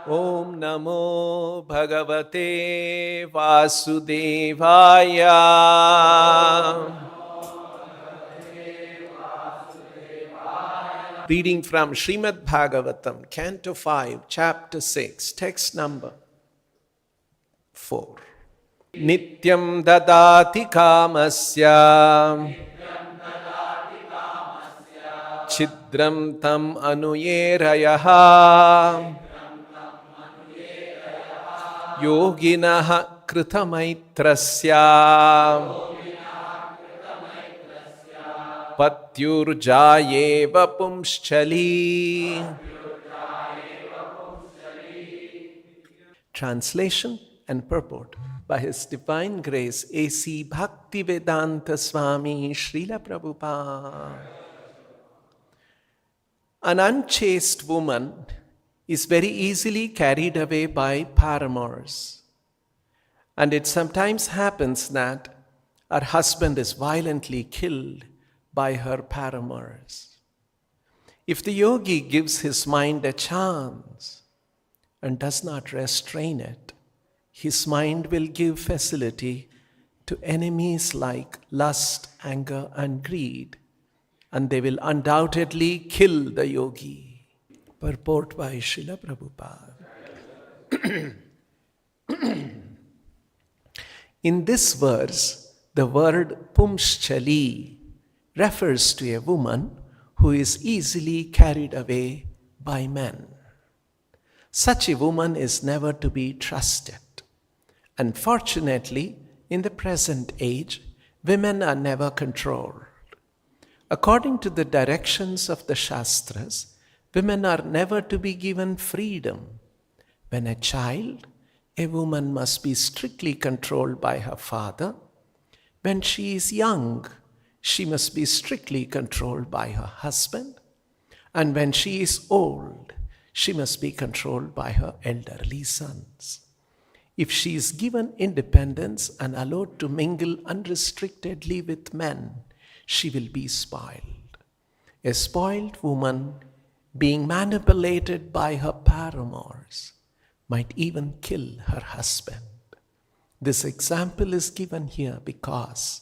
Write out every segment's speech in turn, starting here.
Om Namo Bhagavate Vasudevaya. Reading from Srimad Bhagavatam, Canto 5, Chapter 6, text number 4. Nityam dadati kamasya chidram tam anuyerayaha yoginaha kritamaitrasya patyurjayeva pumschali. Translation and purport by His Divine Grace A.C. Bhaktivedanta Swami Srila Prabhupada. An unchaste woman is very easily carried away by paramours, and it sometimes happens that her husband is violently killed by her paramours. If the yogi gives his mind a chance and does not restrain it, his mind will give facility to enemies like lust, anger, and greed, and they will undoubtedly kill the yogi. Purport by Srila Prabhupada. In this verse, the word pumschali refers to a woman who is easily carried away by men. Such a woman is never to be trusted. Unfortunately, in the present age, women are never controlled. According to the directions of the Shastras, women are never to be given freedom. When a child, a woman must be strictly controlled by her father. When she is young, she must be strictly controlled by her husband. And when she is old, she must be controlled by her elderly sons. If she is given independence and allowed to mingle unrestrictedly with men, she will be spoiled. A spoiled woman, being manipulated by her paramours, might even kill her husband. This example is given here because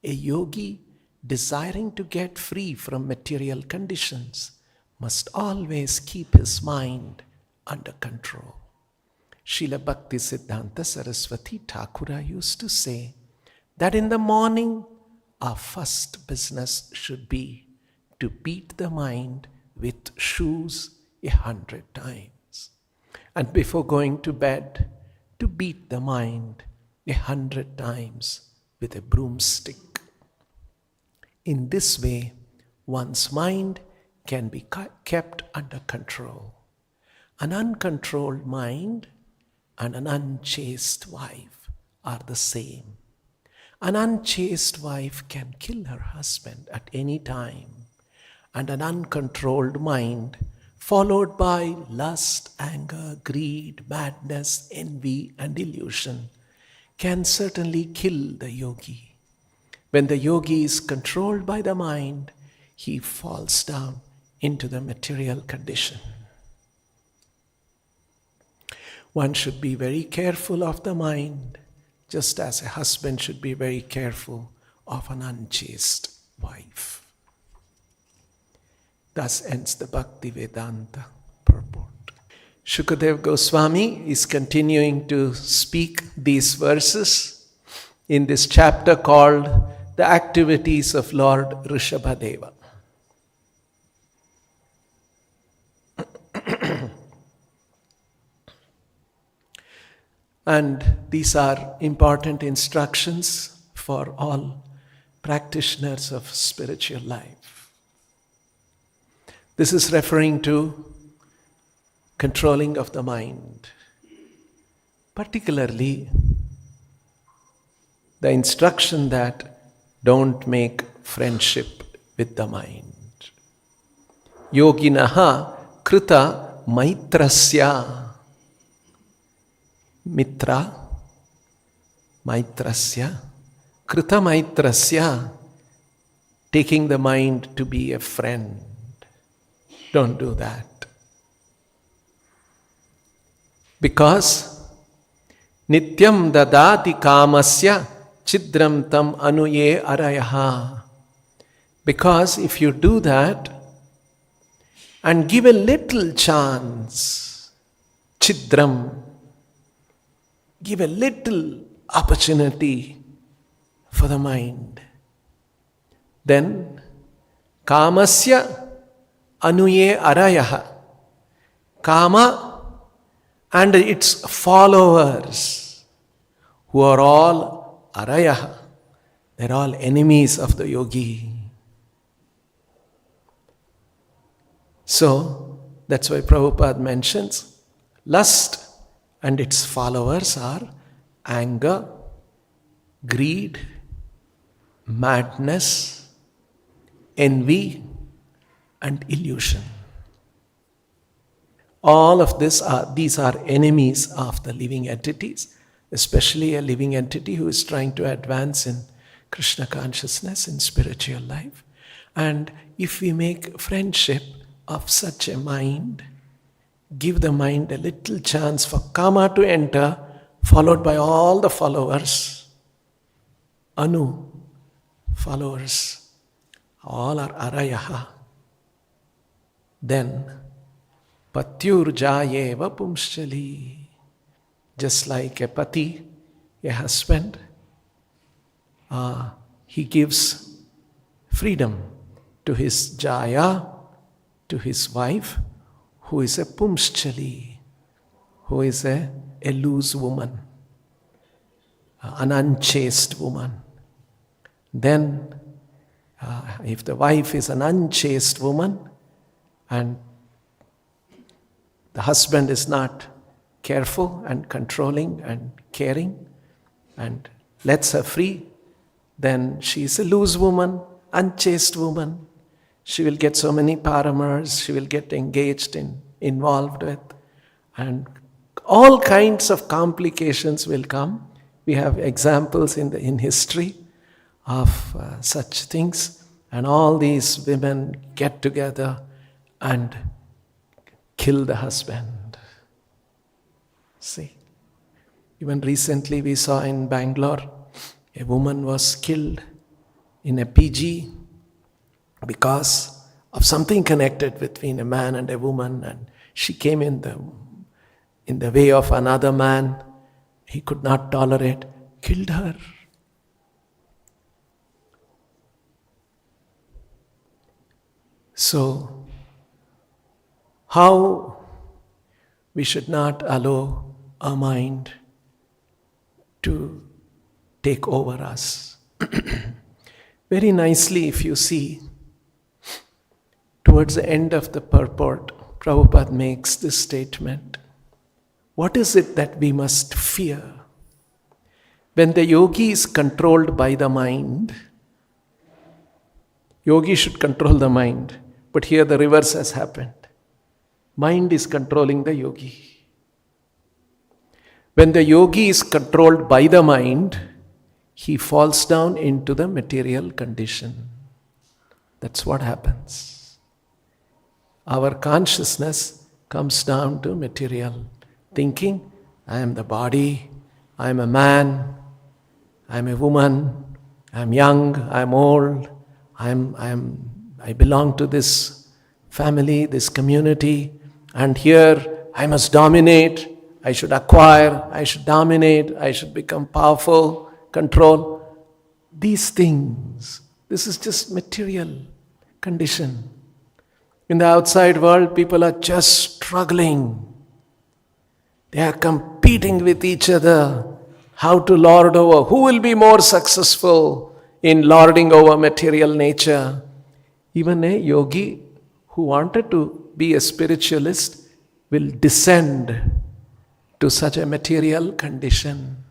a yogi, desiring to get free from material conditions, must always keep his mind under control. Srila Bhaktisiddhanta Saraswati Thakura used to say that in the morning, our first business should be to beat the mind with shoes 100 times. And before going to bed, to beat the mind 100 times with a broomstick. In this way, one's mind can be kept under control. An uncontrolled mind and an unchaste wife are the same. An unchaste wife can kill her husband at any time, and an uncontrolled mind, followed by lust, anger, greed, madness, envy, and illusion, can certainly kill the yogi. When the yogi is controlled by the mind, he falls down into the material condition. One should be very careful of the mind, just as a husband should be very careful of an unchaste wife. Thus ends the Bhaktivedanta purport. Shukadev Goswami is continuing to speak these verses in this chapter called The Activities of Lord Rishabhadeva. And these are important instructions for all practitioners of spiritual life. This is referring to controlling of the mind, particularly the instruction that don't make friendship with the mind. Yoginaha krita maitrasya. Mitra, maitrasya, krita maitrasya, taking the mind to be a friend. Don't do that. Because nityam dadati kamasya chidram tam anuye arayaha. Because if you do that and give a little chance, chidram, give a little opportunity for the mind, then kamasya anuye arayaha. Kama and its followers, who are all arayaha, they're all enemies of the yogi. So, that's why Prabhupada mentions lust and its followers are anger, greed, madness, envy, and illusion. All of these are enemies of the living entities, especially a living entity who is trying to advance in Krishna consciousness, in spiritual life. And if we make friendship of such a mind, give the mind a little chance for Kama to enter, followed by all the followers, Anu, followers, all are Arayaha. Then, Patyur Jayeva Pumshali. Just like a Pati, a husband, he gives freedom to his Jaya, to his wife, who is a Pumshali, who is a loose woman, an unchaste woman. Then, if the wife is an unchaste woman and the husband is not careful and controlling and caring and lets her free, then she is a loose woman, unchaste woman. She will get so many paramours, she will get engaged involved with, and all kinds of complications will come. We have examples in history of such things, and all these women get together and kill the husband. See, even recently we saw in Bangalore, a woman was killed in a PG because of something connected between a man and a woman, and she came in the way of another man. He could not tolerate, killed her. So, how we should not allow our mind to take over us. Very nicely, if you see, towards the end of the purport, Prabhupada makes this statement. What is it that we must fear? When the yogi is controlled by the mind, yogi should control the mind, but here the reverse has happened. Mind is controlling the yogi. When the yogi is controlled by the mind, he falls down into the material condition. That's what happens. Our consciousness comes down to material thinking. I am the body, I am a man, I am a woman, I am young, I am old, I belong to this family, this community, and here I must dominate, I should acquire, I should dominate, I should become powerful, control. These things, this is just material condition. In the outside world, people are just struggling. They are competing with each other. How to lord over, who will be more successful in lording over material nature. Even a yogi who wanted to be a spiritualist will descend to such a material condition.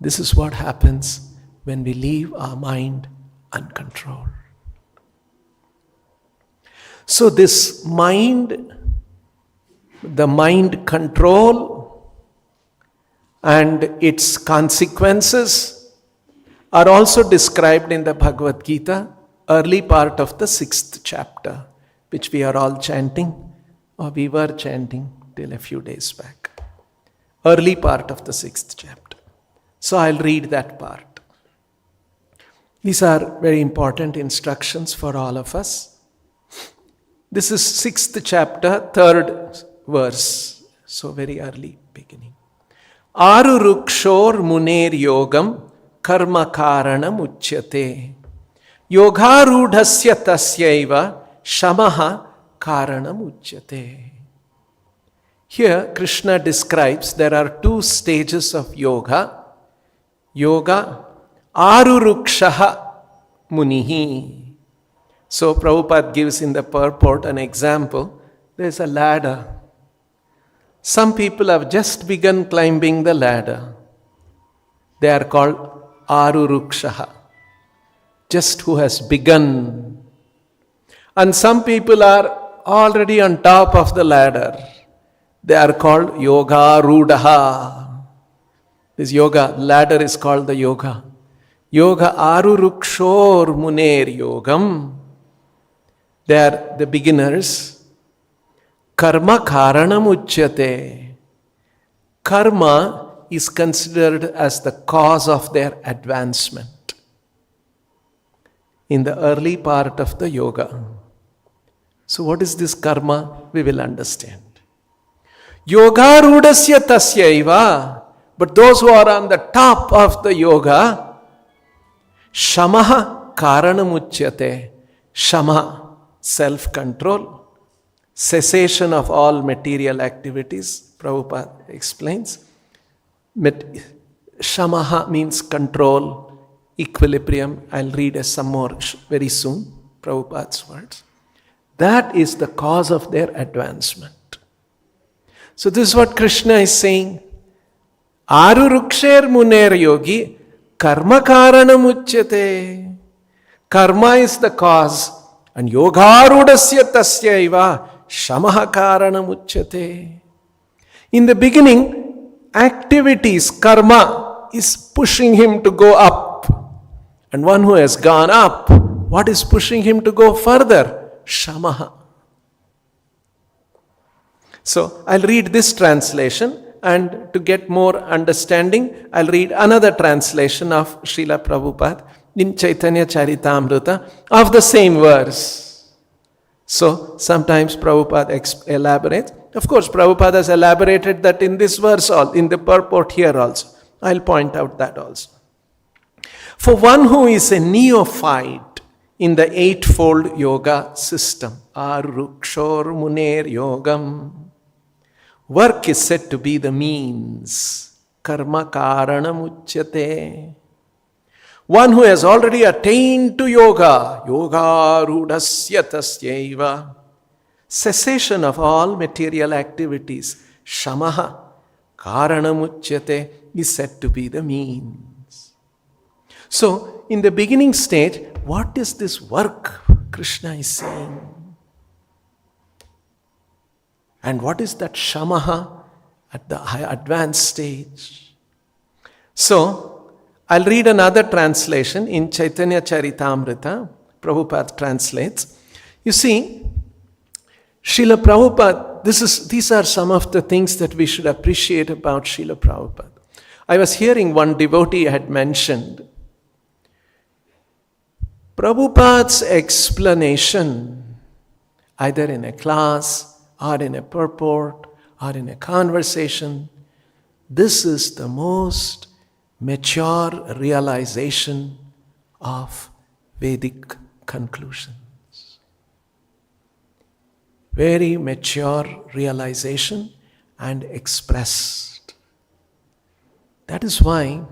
This is what happens when we leave our mind uncontrolled. So this mind, the mind control and its consequences are also described in the Bhagavad Gita, early part of the 6th chapter, which we are all chanting, or we were chanting till a few days back. early part of the 6th chapter. So I'll read that part. These are very important instructions for all of us. This is 6th chapter, 3rd verse. So very early beginning. Arurukshor muner yogam karma karanam uchyate. Yogarudhasya tasyaiva shamaha karanam uchyate. Here Krishna describes there are 2 stages of yoga. Yoga arurukshaha munihi. So Prabhupada gives in the purport an example. There is a ladder. Some people have just begun climbing the ladder. They are called arurukshaha. Just who has begun. And some people are already on top of the ladder. They are called yoga rudaha. This yoga ladder is called the yoga. Yoga arurukshor muner yogam. They are the beginners. Karma karanam uchyate. Karma is considered as the cause of their advancement. In the early part of the yoga. So what is this karma? We will understand. Yoga rudasya tasyaiva. But those who are on the top of the yoga, shamaha karanam uchyate. Shama, self-control, cessation of all material activities. Prabhupada explains. Shamaha means control, equilibrium. I'll read some more very soon, Prabhupada's words. That is the cause of their advancement. So this is what Krishna is saying. Aruruksher muner yogi karma karanam uchyate. Karma is the cause. And yogarudasya tasyaiva shamaha karanam uchyate. In the beginning, activities, karma, is pushing him to go up. And one who has gone up, what is pushing him to go further? Shamaha. So I'll read this translation, and to get more understanding, I'll read another translation of Srila Prabhupada in Chaitanya Charitamrita of the same verse. So sometimes Prabhupada elaborates. Of course, Prabhupada has elaborated that in this verse, in the purport here also. I'll point out that also. For one who is a neophyte in the eightfold yoga system, Arukshor Muner Yogam, work is said to be the means. Karma karanam uchyate. One who has already attained to yoga, yoga rudasya tasyaiva, cessation of all material activities, shamaha karanam uchyate, is said to be the means. So, in the beginning stage, what is this work Krishna is saying? And what is that shamaha at the high advanced stage? So, I'll read another translation in Chaitanya Charitamrita. Prabhupada translates. You see, Srila Prabhupada, these are some of the things that we should appreciate about Srila Prabhupada. I was hearing one devotee had mentioned, Prabhupada's explanation, either in a class, or in a purport, or in a conversation, this is the most mature realization of Vedic conclusions. Very mature realization and expressed. That is why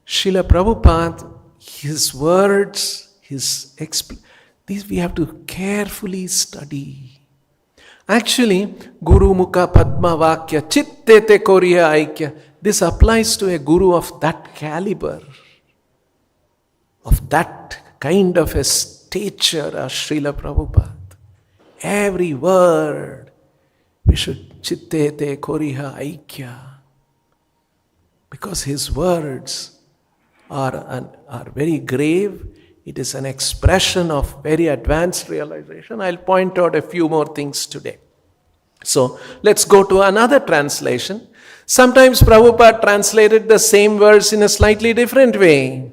Srila Prabhupada, his words, these we have to carefully study. Actually, Guru Mukha Padma Vakya Chitte Te Koriya Aikya. This applies to a guru of that caliber, of that kind of a stature as Srila Prabhupada. Every word we should Chitte Te Koriya Aikya. Because his words are very grave. It is an expression of very advanced realization. I'll point out a few more things today. So let's go to another translation. Sometimes Prabhupada translated the same verse in a slightly different way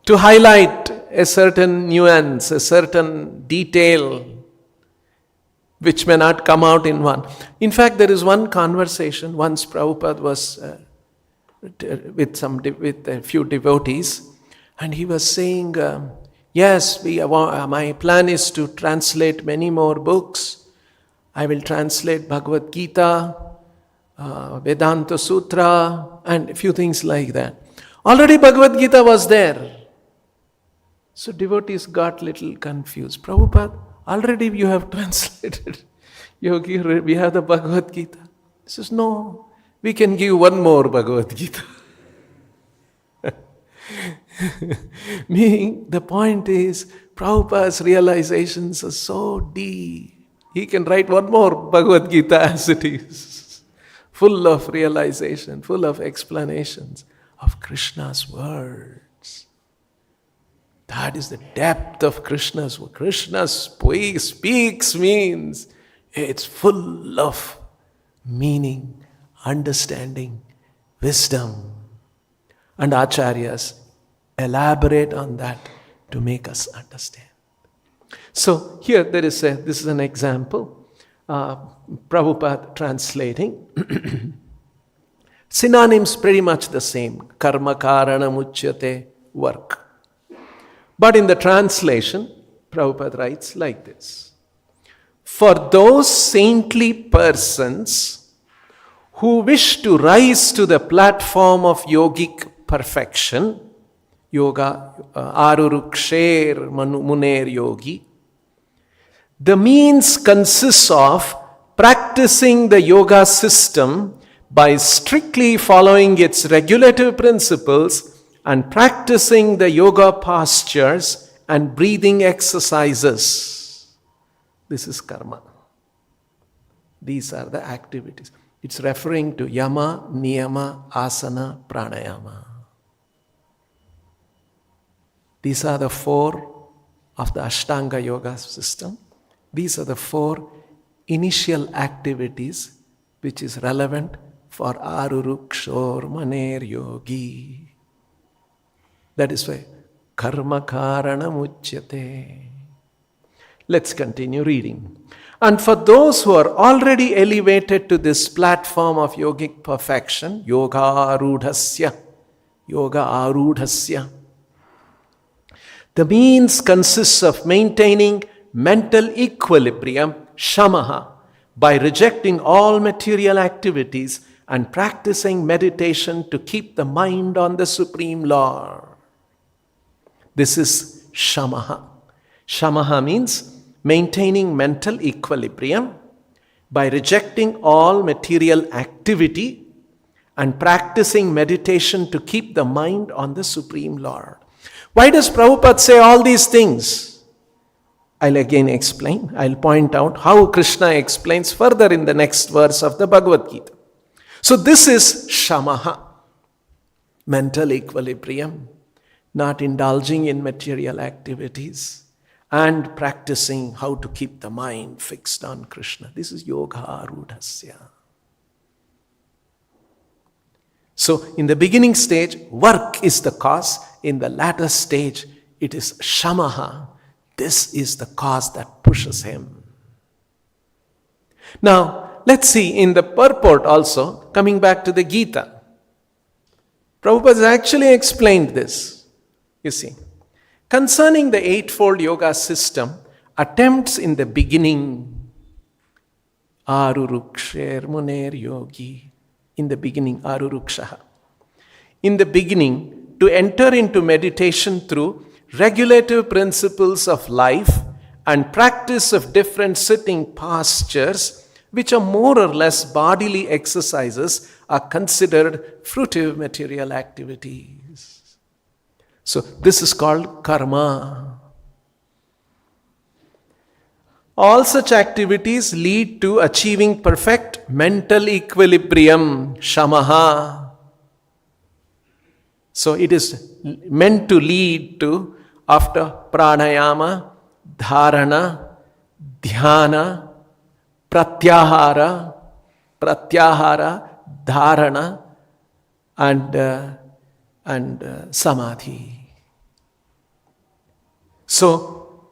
to highlight a certain nuance, a certain detail which may not come out in one. In fact, there is one conversation. Once Prabhupada was with a few devotees, and he was saying, yes, my plan is to translate many more books. I will translate Bhagavad Gita, Vedanta Sutra, and a few things like that. Already Bhagavad Gita was there. So devotees got little confused. Prabhupada, already you have translated. Yogi, we have the Bhagavad Gita. He says, no, we can give one more Bhagavad Gita. Meaning, the point is, Prabhupada's realizations are so deep. He can write one more Bhagavad Gita as it is. Full of realization, full of explanations of Krishna's words. That is the depth of Krishna's word. Krishna speaks means it's full of meaning, understanding, wisdom. And acharyas elaborate on that to make us understand. So here this is an example. Prabhupada translating. Synonyms pretty much the same. Karma karana muchyate, work. But in the translation, Prabhupada writes like this. For those saintly persons who wish to rise to the platform of yogic perfection, yoga, aruruksher muner yogi, the means consists of practicing the yoga system by strictly following its regulative principles and practicing the yoga postures and breathing exercises. This is karma. These are the activities. It's referring to yama, niyama, asana, pranayama. These are the 4 of the Ashtanga Yoga system. These are the 4 initial activities which is relevant for Arurukshor Maner Yogi. That is why karma karana muchyate. Let's continue reading. And for those who are already elevated to this platform of yogic perfection, yoga arudhasya, the means consists of maintaining mental equilibrium, shamaha, by rejecting all material activities and practicing meditation to keep the mind on the Supreme Lord. This is shamaha. Shamaha means maintaining mental equilibrium by rejecting all material activity and practicing meditation to keep the mind on the Supreme Lord. Why does Prabhupada say all these things? I'll again explain. I'll point out how Krishna explains further in the next verse of the Bhagavad Gita. So this is shamaha, mental equilibrium, not indulging in material activities, and practicing how to keep the mind fixed on Krishna. This is yoga arudhasya. So in the beginning stage, work is the cause. In the latter stage, it is shamaha. This is the cause that pushes him. Now, let's see in the purport also, coming back to the Gita. Prabhupada has actually explained this. You see, concerning the eightfold yoga system, attempts in the beginning, aruruksher muner yogi, in the beginning, arurukshaha. In the beginning, to enter into meditation through regulative principles of life and practice of different sitting postures, which are more or less bodily exercises, are considered fruitive material activities. So this is called karma. All such activities lead to achieving perfect mental equilibrium, shamaha. So it is meant to lead to, after pranayama, dharana, dhyana, pratyahara, dharana, and samadhi. So,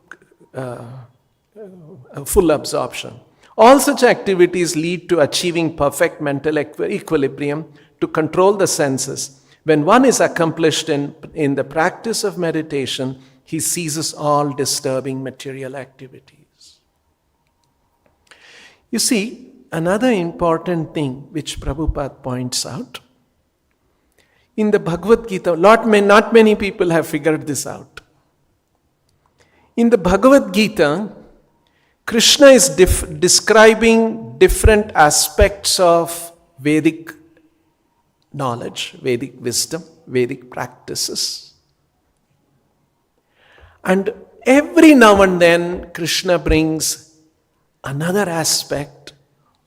full absorption. All such activities lead to achieving perfect mental equilibrium to control the senses. When one is accomplished in the practice of meditation, he ceases all disturbing material activities. You see, another important thing which Prabhupada points out, in the Bhagavad Gita, not many people have figured this out. In the Bhagavad Gita, Krishna is describing different aspects of Vedic knowledge, Vedic wisdom, Vedic practices. And every now and then, Krishna brings another aspect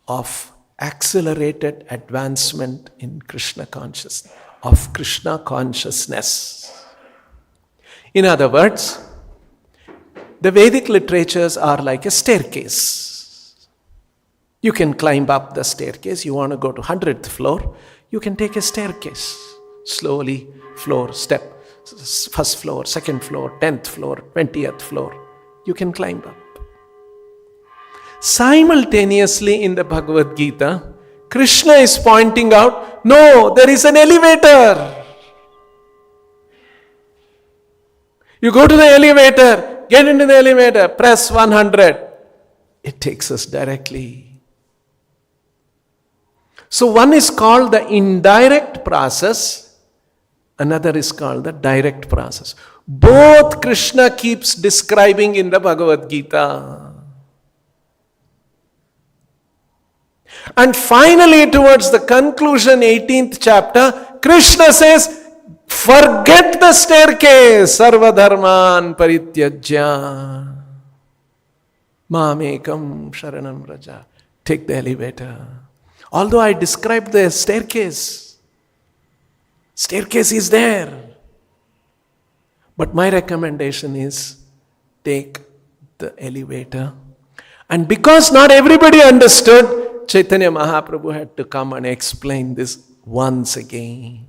of accelerated advancement in Krishna consciousness, of Krishna consciousness. In other words, the Vedic literatures are like a staircase. You can climb up the staircase. You want to go to 100th floor, you can take a staircase. Slowly, step. First floor, second floor, 10th floor, 20th floor. You can climb up. Simultaneously in the Bhagavad Gita, Krishna is pointing out, no, there is an elevator. You go to the elevator, get into the elevator, press 100. It takes us directly. So one is called the indirect process, another is called the direct process. Both Krishna keeps describing in the Bhagavad Gita. And finally, towards the conclusion, 18th chapter, Krishna says, forget the staircase, sarva dharman parityajya, mamekam sharanam raja. Take the elevator. Although I described the staircase is there. But my recommendation is, take the elevator. And because not everybody understood, Chaitanya Mahaprabhu had to come and explain this once again.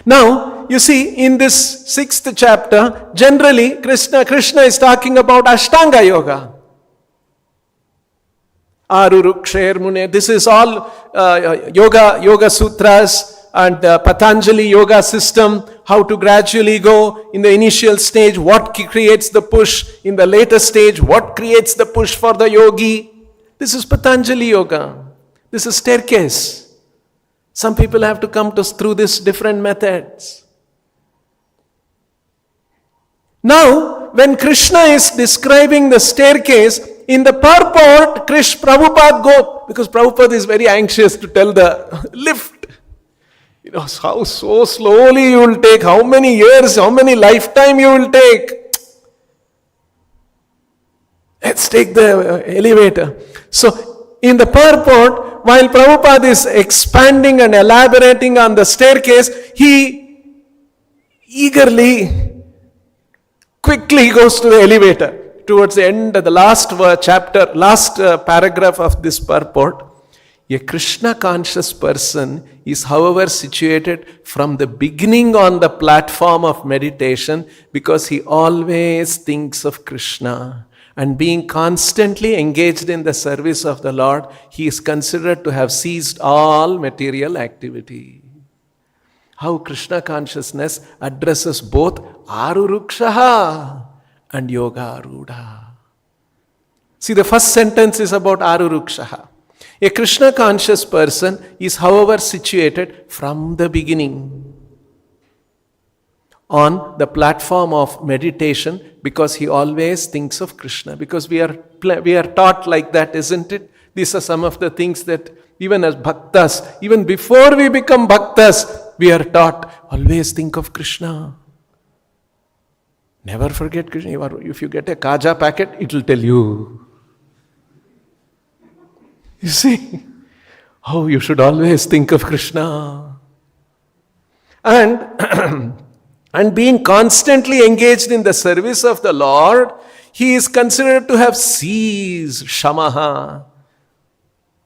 Now, you see, in this 6th chapter, generally Krishna is talking about Ashtanga Yoga. Aruruksher Mune. This is all yoga sutras and Patanjali yoga system, how to gradually go in the initial stage, what creates the push, in the later stage, what creates the push for the yogi. This is Patanjali yoga. This is staircase. Some people have to come through these different methods. Now, when Krishna is describing the staircase, in the purport, Prabhupada go, because Prabhupada is very anxious to tell the lift. You know, how so slowly you will take, how many years, how many lifetime you will take. Let's take the elevator. So, in the purport, while Prabhupada is expanding and elaborating on the staircase, he eagerly, quickly goes to the elevator. Towards the end of the last paragraph of this purport, a Krishna conscious person is, however, situated from the beginning on the platform of meditation because he always thinks of Krishna. And being constantly engaged in the service of the Lord, he is considered to have ceased all material activity. How Krishna consciousness addresses both Arurukshaha and Yoga Arudha. See, the first sentence is about Arurukshaha. A Krishna conscious person is, however, situated from the beginning on the platform of meditation because he always thinks of Krishna. Because we are taught like that, isn't it? These are some of the things that even as bhaktas, even before we become bhaktas, we are taught, always think of Krishna. Never forget Krishna. If you get a kaja packet, it will tell you. You see, oh, you should always think of Krishna. And being constantly engaged in the service of the Lord, he is considered to have ceased shamaha.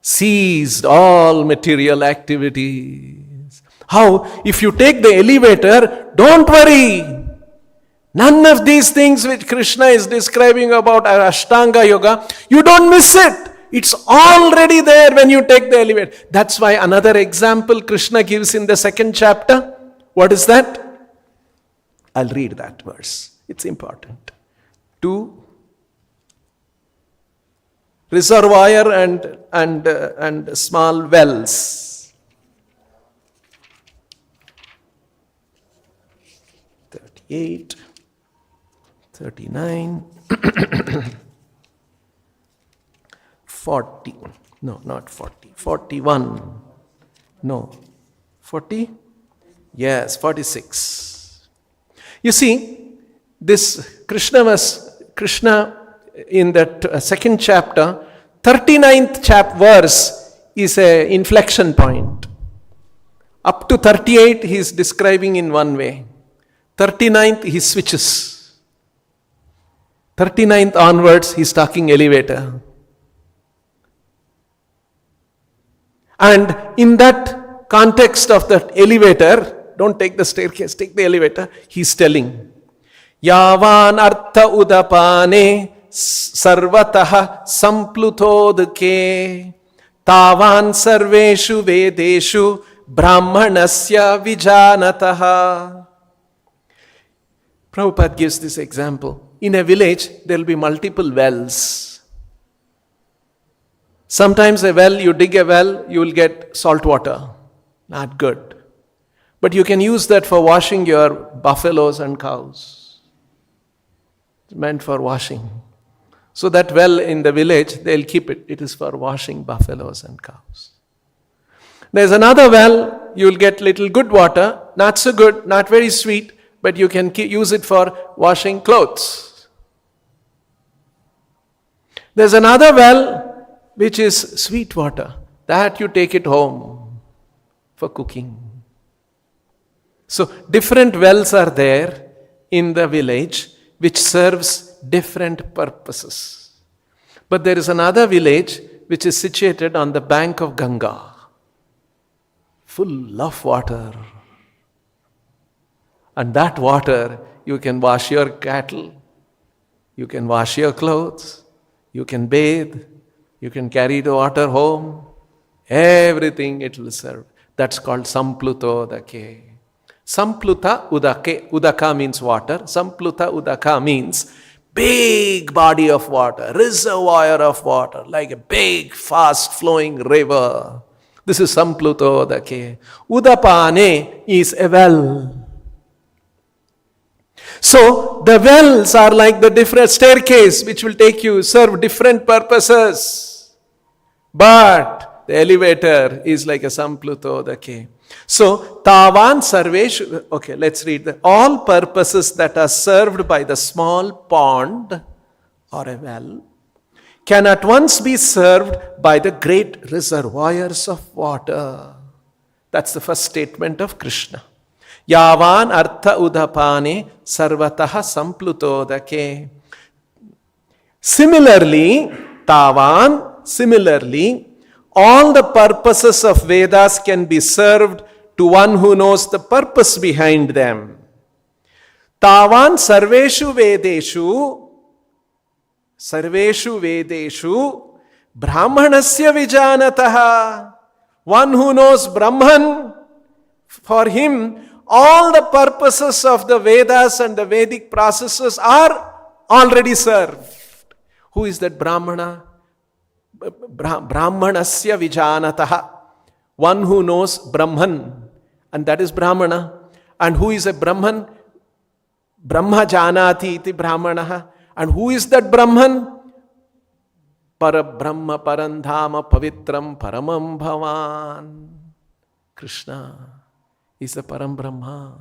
ceased all material activities. How? If you take the elevator, don't worry. None of these things which Krishna is describing about Ashtanga Yoga, you don't miss it. It's already there when you take the elevator. That's why another example Krishna gives in the second chapter. What is that? I'll read that verse. It's important. 2 reservoir and small wells. 38, 39, 40. No, not 40. 41. No. 40? Yes, 46. You see, this Krishna in that second chapter, 39th verse is an inflection point. Up to 38 he is describing in one way. 39th he switches. 39th onwards he is talking elevator. And in that context of that elevator, don't take the staircase, take the elevator, he is telling, Yavan artha udapane sarvataha samplutodke tavan sarveshu vedeshu brahmanasya vijanataha. Prabhupada gives this example. In a village, there will be multiple wells. Sometimes you dig a well, you will get salt water. Not good. But you can use that for washing your buffaloes and cows. It's meant for washing. So that well in the village, they'll keep it. It is for washing buffaloes and cows. There's another well, you'll get little good water. Not so good, not very sweet, but you can use it for washing clothes. There's another well which is sweet water. That you take it home for cooking. So different wells are there in the village which serves different purposes. But there is another village which is situated on the bank of Ganga, full of water. And that water, you can wash your cattle, you can wash your clothes, you can bathe, you can carry the water home, everything it will serve. That's called Sampluto Udake. Sampluta Udake, Udaka means water. Sampluta Udaka means big body of water, reservoir of water, like a big fast flowing river. This is Sampluto Udake. Udapane is a well. So the wells are like the different staircase which will take you, serve different purposes. But the elevator is like a Sampluto Udake. So Tavan Sarveshu, okay, let's read that. All purposes that are served by the small pond or a well can at once be served by the great reservoirs of water. That's the first statement of Krishna. Yavan artha udapane sarvataha samplutodake. Similarly, all the purposes of Vedas can be served to one who knows the purpose behind them. Tavan sarveshu vedeshu brahmanasya vijanataha. One who knows Brahman, for him, all the purposes of the Vedas and the Vedic processes are already served. Who is that Brahmana? Brahmanasya vijanataha. One who knows Brahman, and that is Brahmana. And who is a Brahman? Brahma janati iti Brahmanaha. And who is that Brahman? Parabrahma parandhama pavitram paramam bhavan. Krishna is the Param Brahma.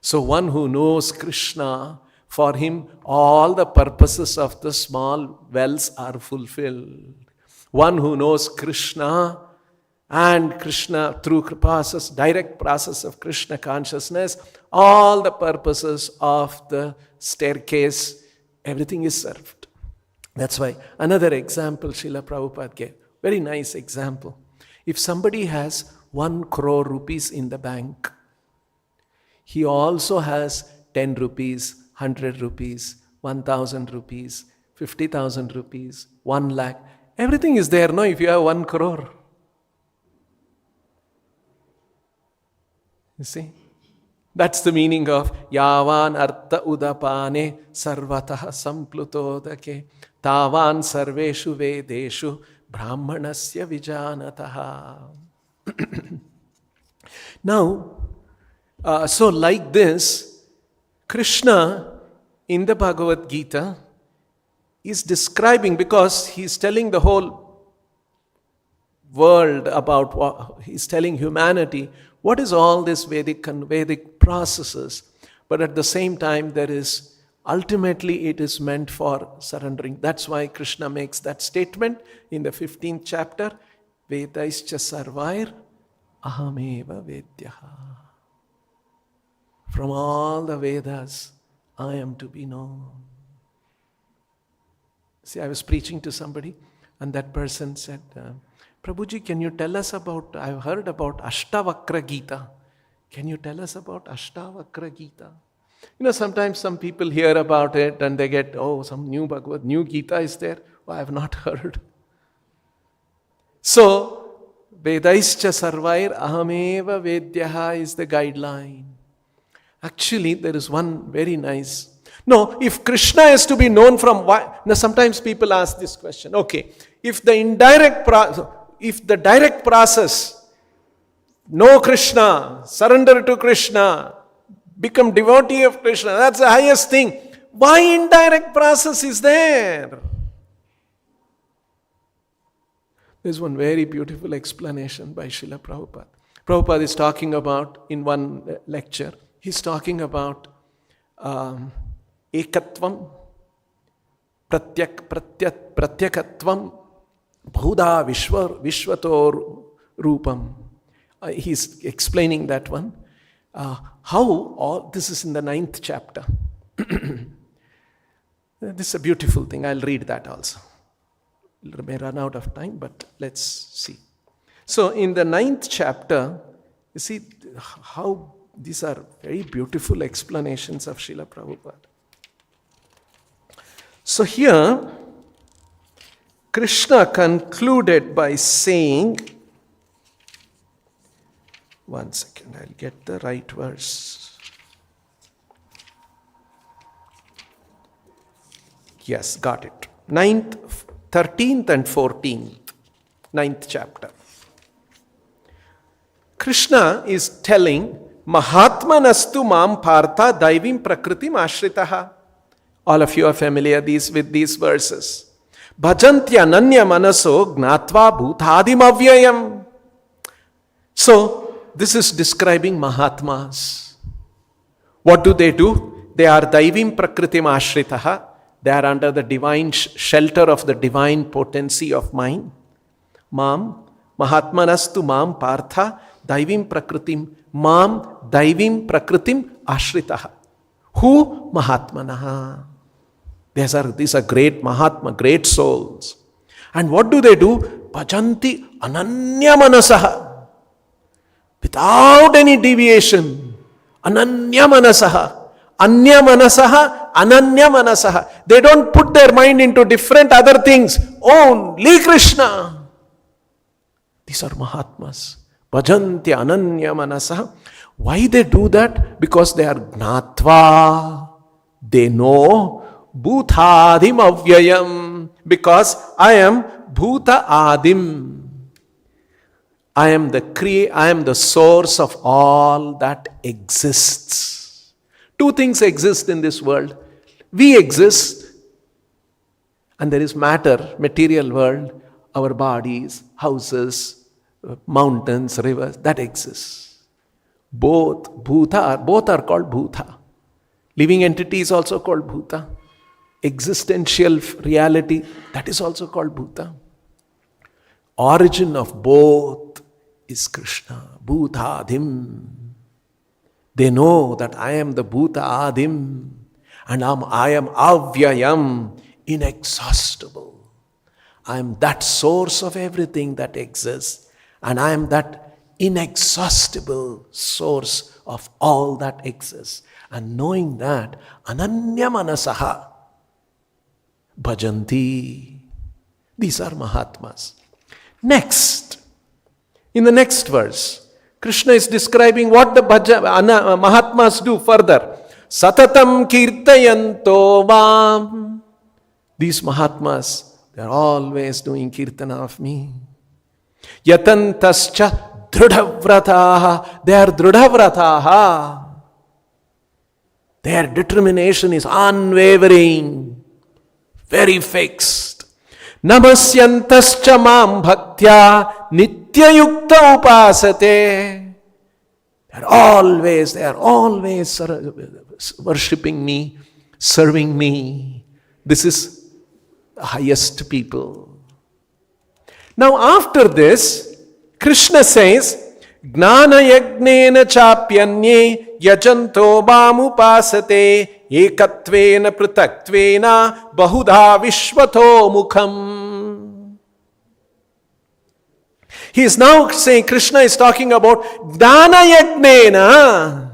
So one who knows Krishna, for him all the purposes of the small wells are fulfilled. One who knows Krishna and Krishna through process, direct process of Krishna consciousness, all the purposes of the staircase, everything is served. That's why another example Srila Prabhupada gave. Very nice example. If somebody has 1 crore rupees in the bank, he also has 10 rupees, 100 rupees, 1000 rupees, 50,000 rupees, 1 lakh. Everything is there, no, if you have 1 crore. You see? That's the meaning of Yavan Artha Udapane Sarvatah Samplutodake Tavan Sarveshu Vedeshu Brahmanasya Vijanataha. Now, so like this, Krishna in the Bhagavad Gita is describing, because he's telling the whole world about what, he's telling humanity what is all this Vedic processes, but at the same time there is, ultimately it is meant for surrendering. That's why Krishna makes that statement in the 15th chapter, Vedaischa Sarvair Ahameva Vedyaha. From all the Vedas, I am to be known. See, I was preaching to somebody and that person said, Prabhuji, can you tell us about, I've heard about Ashtavakra Gita. Can you tell us about Ashtavakra Gita? You know, sometimes some people hear about it and they get, oh, some new Bhagavad, new Gita is there. Oh, I have not heard. So, Vedaischa Sarvair Ahameva Vedyaha is the guideline. Actually, there is one very nice. No, if Krishna is to be known from why? Now, sometimes people ask this question. Okay, if the direct process, know Krishna, surrender to Krishna, become devotee of Krishna, that's the highest thing. Why indirect process is there? There's one very beautiful explanation by Srila Prabhupada. Prabhupada is talking about, in one lecture, he's talking about ekatvam, pratyakatvam, Bhuda Vishvator Rupam. He's explaining that one. How all this is in the 9th chapter. This is a beautiful thing. I'll read that also. We may run out of time, but let's see. So in the 9th chapter, you see how these are very beautiful explanations of Srila Prabhupada. So here, Krishna concluded by saying, one second, I'll get the right verse. Yes, got it. 9th, 13th and 14th, 9th chapter. Krishna is telling, Mahatmanastu mam partha daivim prakritim ashritaha. All of you are familiar with these verses. Bhajantya nanya manaso gnatva bhutadim avyayam. So, this is describing Mahatmas. What do? They are daivim prakritim ashritaha. They are under the divine shelter of the divine potency of mind. Mam, Mahatmanastu mam partha daivim prakritim. Mam daivim prakritim ashritaha. Who? Mahatmanaha. These are great Mahatma, great souls. And what do? Bhajanti ananya manasaha. Without any deviation. Ananya manasaha. Anya manasaha, ananya manasaha. They don't put their mind into different other things. Only Krishna. These are Mahatmas. Bhajanti ananya manasaha. Why they do that? Because they are gnatva. They know bhutadim avyayam. Because I am bhuta adim. I am the source of all that exists. Two things exist in this world. We exist, and there is matter, material world, our bodies, houses, mountains, rivers, that exists. Both are called bhuta. Living entity is also called bhuta. Existential reality, that is also called bhuta. Origin of both is Krishna, bhutadim. They know that I am the bhuta adim and I am avyayam, inexhaustible. I am that source of everything that exists. And I am that inexhaustible source of all that exists. And knowing that, ananya manasaha bhajanti. These are Mahatmas. Next, in the next verse, Krishna is describing what the Mahatmas do further. Satatam kirtayanto vam. These Mahatmas, they are always doing kirtana of me. Yatantascha dhrudhavrataha. They are dhrudhavrataha. Their determination is unwavering, very fixed. Namasyantascha mam bhaktya nityayukta upasate. They are always worshipping me, serving me. This is the highest people. Now after this, Krishna says, Gnana yagnena chapyanye yajanto mamupasate ekatvena pritatvena bahudha vishvato mukham. He is now saying, Krishna is talking about Gnana yagnena.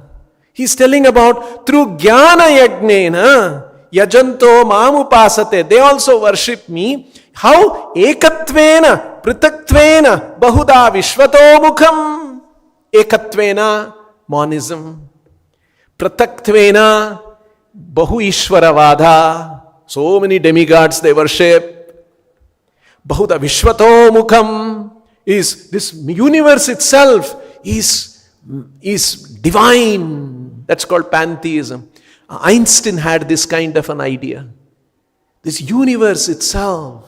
He is telling about through Jnana yagnena yajanto mamupasate. They also worship me. How? Ekatvena pritatvena bahudha vishvato mukham. Ekatvena, monism. Pratatvena, bahu ishvaravadha. So many demigods they worship. Bahudha vishvato mukham is this universe itself is divine. That's called pantheism. Einstein had this kind of an idea. This universe itself.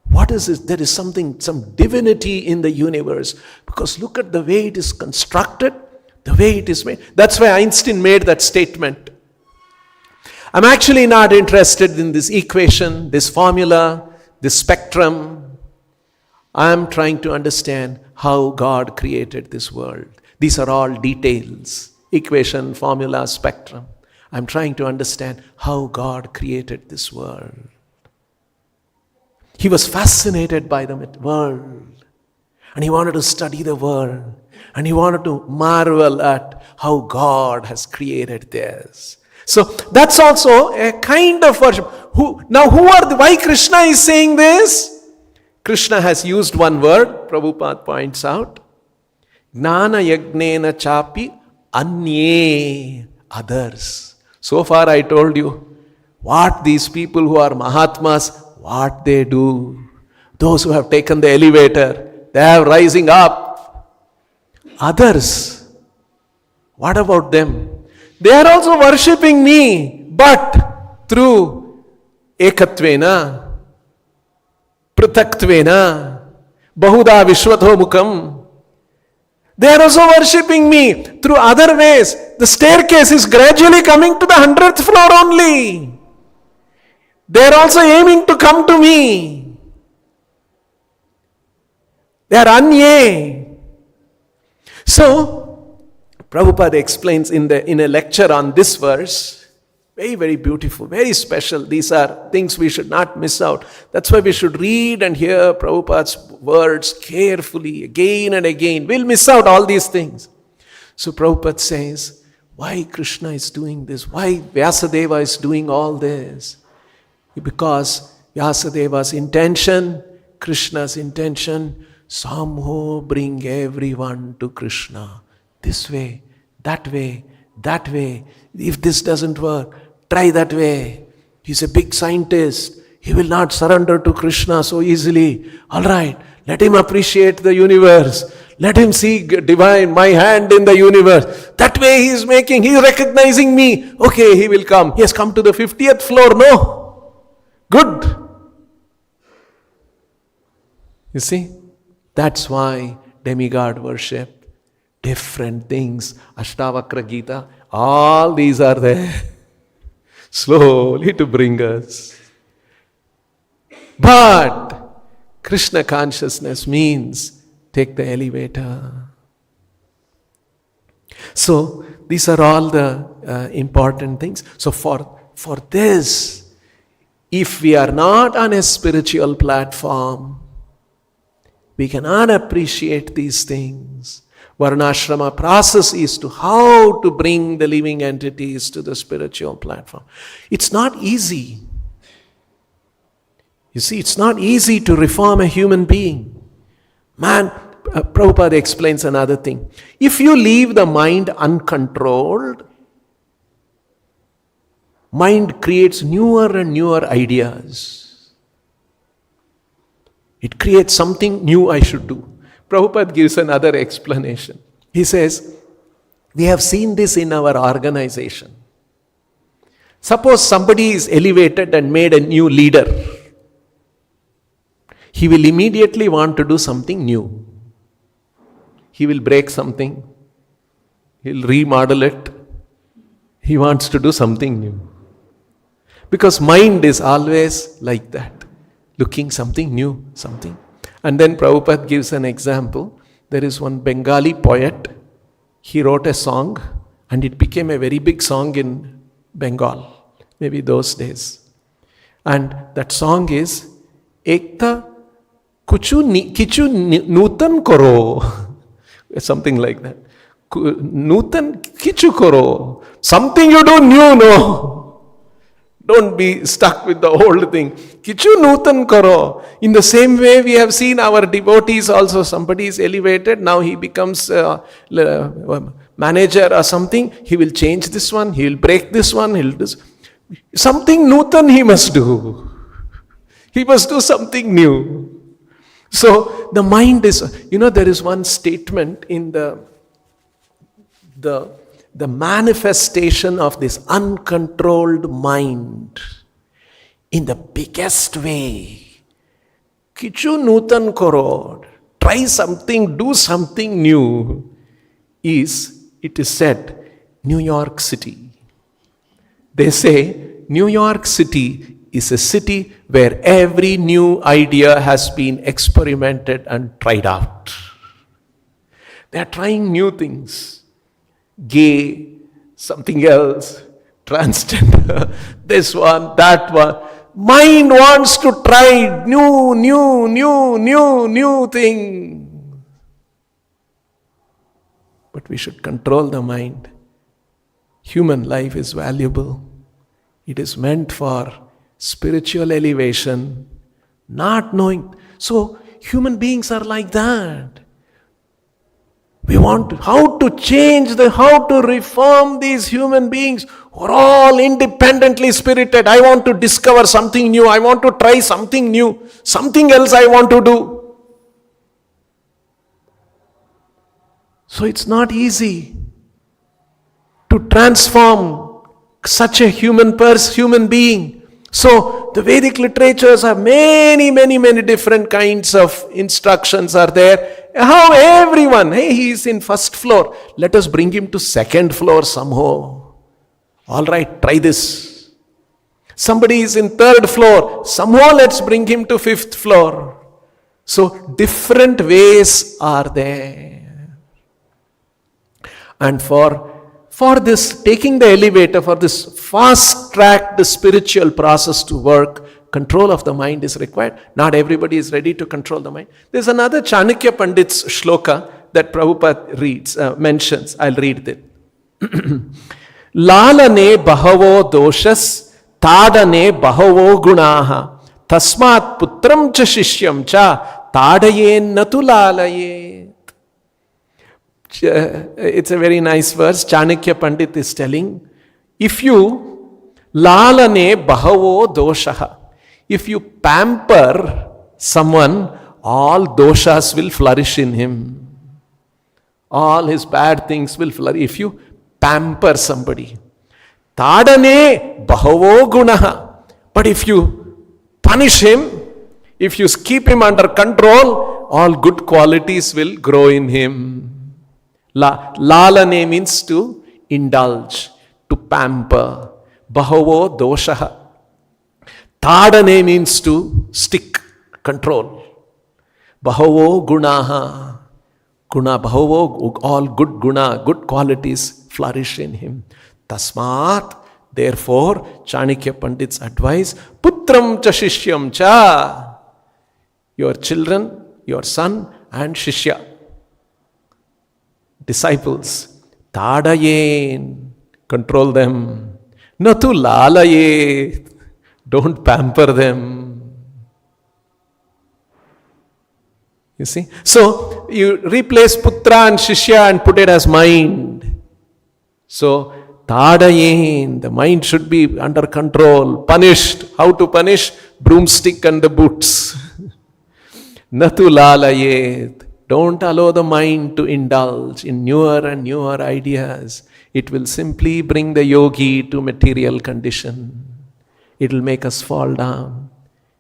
What is it? There is some divinity in the universe. Because look at the way it is constructed, the way it is made. That's why Einstein made that statement. I'm actually not interested in this equation, this formula, this spectrum. I'm trying to understand how God created this world. These are all details. Equation, formula, spectrum. I'm trying to understand how God created this world. He was fascinated by the world. And he wanted to study the world. And he wanted to marvel at how God has created this. So that's also a kind of worship. Why Krishna is saying this? Krishna has used one word, Prabhupada points out. Gnana yagnena chapi anye, others. So far I told you what these people who are Mahatmas, what they do. Those who have taken the elevator, they are rising up. Others, what about them? They are also worshipping me, but through ekatvena, pritatvena, bahudha vishvato mukham. They are also worshipping me through other ways. The staircase is gradually coming to the 100th floor only. They are also aiming to come to me. They are anye. So, Prabhupada explains in a lecture on this verse, very, very beautiful, very special. These are things we should not miss out. That's why we should read and hear Prabhupada's words carefully, again and again. We'll miss out all these things. So Prabhupada says, why Krishna is doing this? Why Vyasadeva is doing all this? Because Vyasadeva's intention, Krishna's intention, somehow bring everyone to Krishna. This way, that way, that way. If this doesn't work, try that way. He's a big scientist. He will not surrender to Krishna so easily. All right, let him appreciate the universe. Let him see divine, my hand in the universe. That way he's recognizing me. Okay, he will come. He has come to the 50th floor. No. Good. You see, that's why demigod worship, different things, Ashtavakra Gita, all these are there. Slowly to bring us. But Krishna consciousness means take the elevator. So these are all the important things. So for this, If we are not on a spiritual platform, we cannot appreciate these things. Varnashrama process is to how to bring the living entities to the spiritual platform. It's not easy. You see, it's not easy to reform a human being. Man, Prabhupada explains another thing. If you leave the mind uncontrolled, mind creates newer and newer ideas. It creates something new I should do. Prabhupada gives another explanation. He says, we have seen this in our organization. Suppose somebody is elevated and made a new leader. He will immediately want to do something new. He will break something. He'll remodel it. He wants to do something new. Because mind is always like that. Looking something new, something. And then Prabhupada gives an example. There is one Bengali poet. He wrote a song and it became a very big song in Bengal. Maybe those days. And that song is Ekta Kichu Nutan Koro. Something like that. Nutan Kichu Koro. Something you do new, no. Don't be stuck with the old thing. Kichu Nutan Karo. In the same way, we have seen our devotees also. Somebody is elevated. Now he becomes a manager or something. He will change this one. He will break this one. He'll do something Nutan he must do. He must do something new. So the mind is, there is one statement in the manifestation of this uncontrolled mind in the biggest way. Kichu Nutan Koro, try something, do something new, it is said, New York City. They say New York City is a city where every new idea has been experimented and tried out. They are trying new things. Gay, something else, transgender, this one, that one. Mind wants to try new thing. But we should control the mind. Human life is valuable. It is meant for spiritual elevation, not knowing. So human beings are like that. We want how to change how to reform these human beings who are all independently spirited. I want to discover something new. I want to try something new. Something else I want to do. So it's not easy to transform such a human being. So the Vedic literatures have many different kinds of instructions are there. How everyone, he is in first floor. Let us bring him to second floor somehow. All right, try this. Somebody is in third floor. Somehow let's bring him to fifth floor. So different ways are there. And for this, taking the elevator, for this fast-tracked spiritual process to work, control of the mind is required. Not everybody is ready to control the mind. There's another Chanakya Pandit's shloka that Prabhupada mentions. I'll read it. Lalane bahavo doshas, tadane bahavo gunaha, tasmat putram cha shishyam cha, tadayen natu lalaye. It's a very nice verse. Chanakya Pandit is telling, if you lalane bahavo doshaha, if you pamper someone, all doshas will flourish in him. All his bad things will flourish. If you pamper somebody. Tadane bahavo gunaha. But if you punish him, if you keep him under control, all good qualities will grow in him. Lalane means to indulge, to pamper. Bahavo doshaha. Tadane means to stick, control. Bahavo gunaha. Guna, bahavo, all good guna, good qualities flourish in him. Tasmat Therefore, Chanakya Pandit's advice, Putram cha Shishyam cha. Your children, your son and Shishya, disciples, Tadayen, control them. Natu lalaye, don't pamper them. You see? So, you replace Putra and Shishya and put it as mind. So, Tadayen, the mind should be under control, punished. How to punish? Broomstick and the boots. Natu lalayet. Don't allow the mind to indulge in newer and newer ideas. It will simply bring the yogi to material condition. It will make us fall down.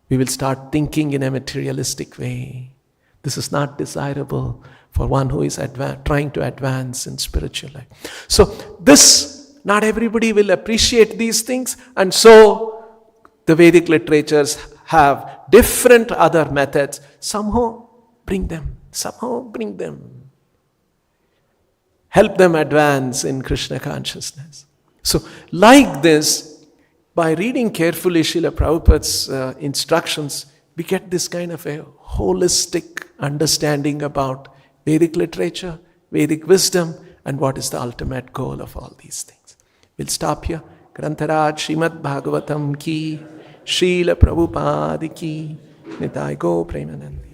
We will start thinking in a materialistic way. This is not desirable for one who is trying to advance in spiritual life. So this, not everybody will appreciate these things, and so the Vedic literatures have different other methods. Somehow bring them. Help them advance in Krishna consciousness. So, like this, by reading carefully Srila Prabhupada's instructions, we get this kind of a holistic understanding about Vedic literature, Vedic wisdom, and what is the ultimate goal of all these things. We'll stop here. Grantaraj Srimad Bhagavatam ki, Srila Prabhupada ki, Nitai Go Premanandi.